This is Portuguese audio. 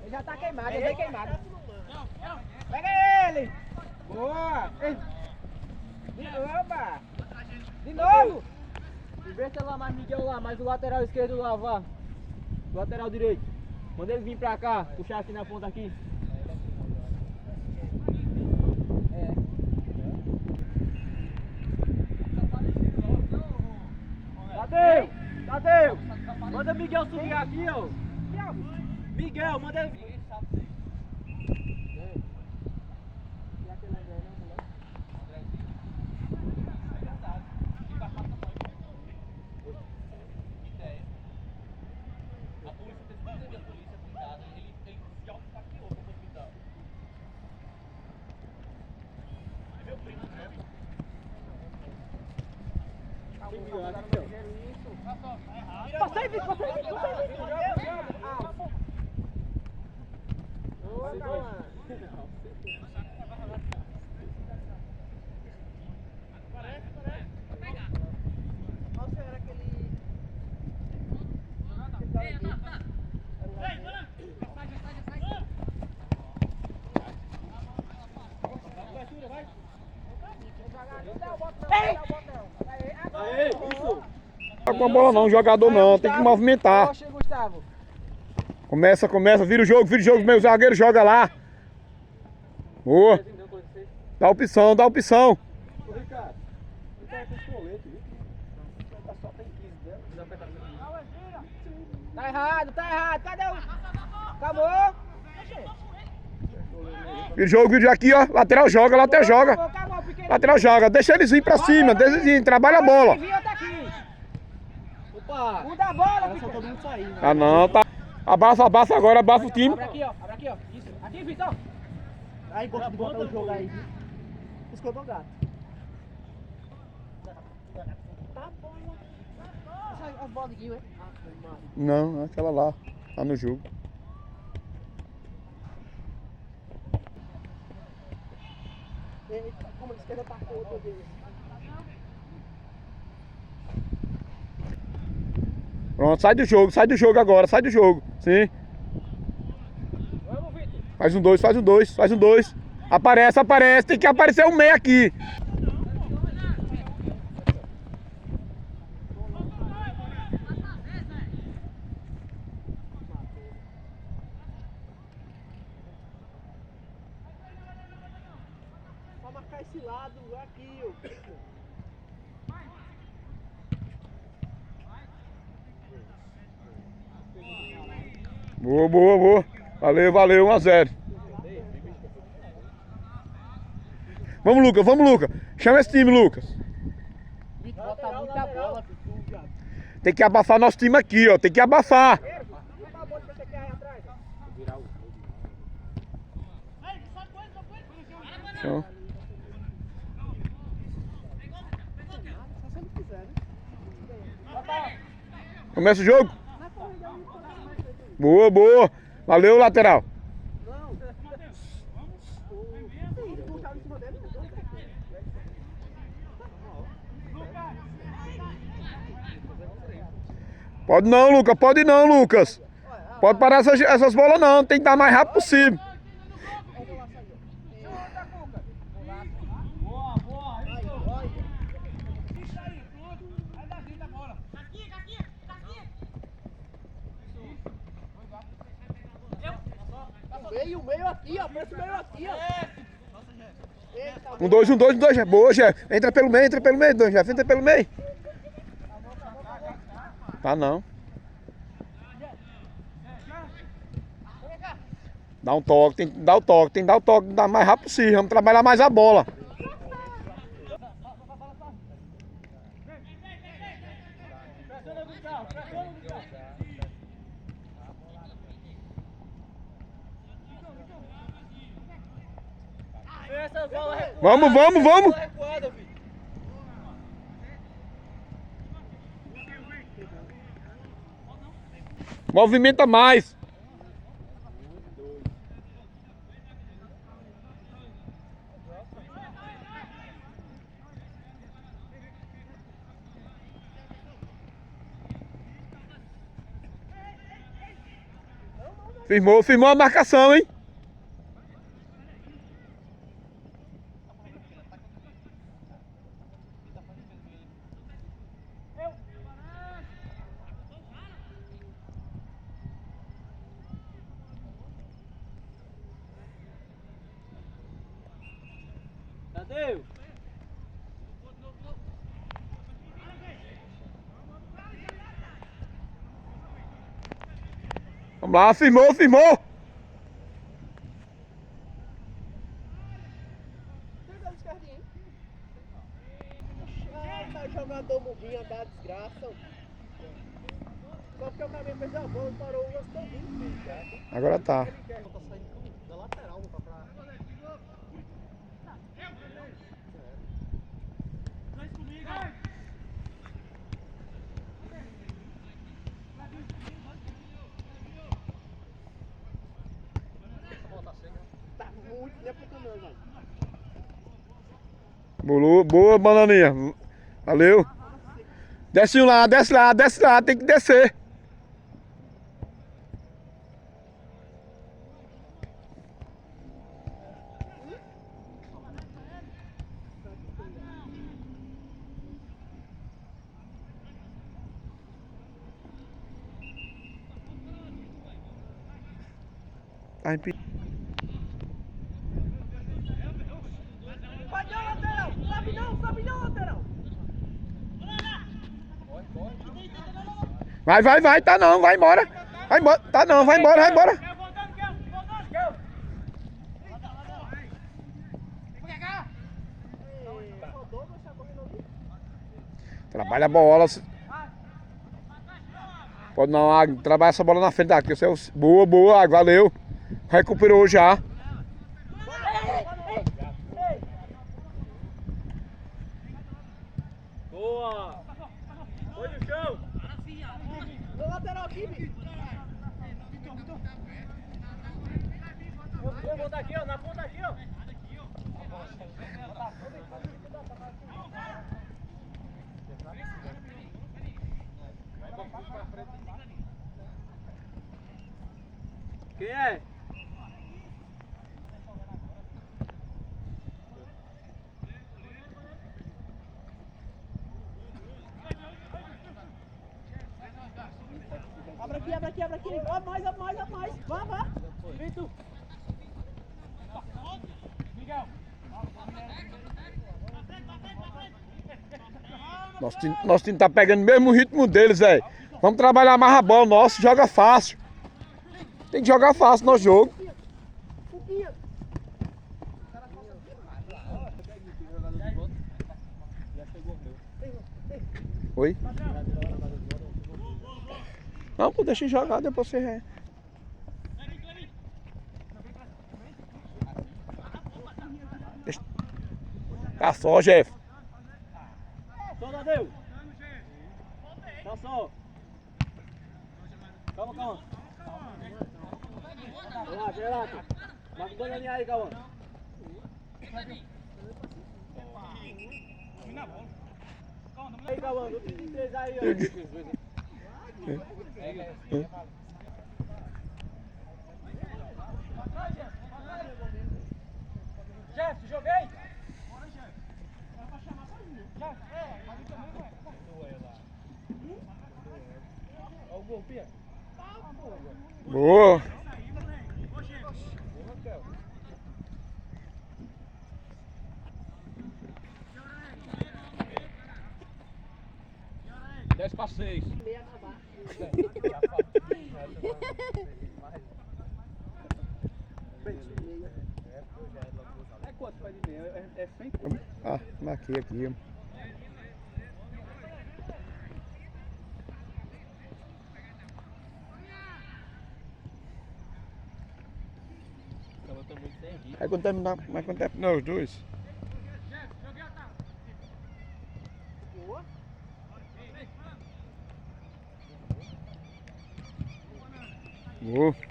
Ele já tá queimado, ele veio queimado. Pega ele! Boa! Opa! De novo! Inverte lá mais Miguel lá, mais o lateral esquerdo lá, vá. O lateral direito. Manda ele vir pra cá, puxar aqui na ponta aqui. Tadeu! Tadeu! Manda Miguel subir aqui, ó. Miguel, manda ele vir. Passei, Vitor, passei. Não tá com a bola não, jogador não, tem que movimentar. Começa, vira o jogo, meu zagueiro joga lá. Boa. Dá opção. Tá errado, cadê o... Acabou. Vira o jogo aqui, ó, lateral joga. Lateral joga, deixa eles vir pra cima, deixa eles vir, trabalha a bola. Opa! Muda a bola, só todo mundo sair, né? Ah não, tá. Abaixa agora, abaixa o time. Abre aqui, ó. Isso. Aqui, Vitor. Aí, gosta de botar o jogo aí. Buscou do gato. Tá bom. As bolas aqui, ué? Não, aquela lá, tá no jogo. Eita, como a esquerda tacou outra vez. Pronto, sai do jogo agora, sai do jogo. Sim. Vamos, Vitor. Faz um dois. Aparece, tem que aparecer o meio aqui. Pra marcar esse lado aqui, ó. Boa. Valeu, 1-0. Vamos, Lucas. Chama esse time, Lucas. Bota muita bola, Tem que abafar nosso time aqui, ó. Tem que abafar. Show. Começa o jogo. Boa. Valeu, lateral. Pode não, Lucas. Pode parar essas bolas não. Tem que dar mais rápido possível. Meio aqui, ó. Parece o meio aqui, ó. Um dois, boa, Jeff. Entra pelo meio, Jeff. Entra pelo meio. Tá não. Dá um toque, tem que dar o toque, dar mais rápido possível. Vamos trabalhar mais a bola. Vamos. Movimenta mais. Firmou, firmou a marcação, hein? Tadeu! Vamos lá, firmou, firmou. Tá jogador morrinho da desgraça. Só porque o cabelo fez a bola, parou o lance todinho. Agora tá. Tá saindo da lateral, tá pra... Tá muito, né, pro não, mano. Boa, boa, bananinha. Valeu. Desce lá, desce lá, desce lá. Tem que descer. Tá impedido. Vai não, lateral! Sobe não, lateral! Vai, tá não, vai embora. Vai embora, tá não, vai embora, vai embora. Trabalha a bola. Pode não, Águia, trabalha essa bola na frente daqui. Boa, boa, Águia, valeu. Recuperou já. Boa! Foi no chão! No lateral aqui, bicho! Vou botar aqui, ó, na ponta aqui, ó! Quem é? Abre aqui! Ó, mais! Vá! Vem tu! Nosso time tá pegando o mesmo ritmo deles, velho. Vamos trabalhar mais a bola. Nosso joga fácil. Tem que jogar fácil no jogo. Oi? Não, pô, deixa eu jogar, depois você ré. Tá só, Jeff. Só, Tadeu! Tá só! Calma! Relaxa! Vai com bananinha aí, calma! Aí, calma, no 33 aí, ó! Jeff, joguei! Olha o gol, Pia. Boa. Dez pra 6. É quanto faz de meia? É 100? Ah, marquei aqui. Aí quanto tempo dá? Mas quanto tempo? Não, os dois. Boa.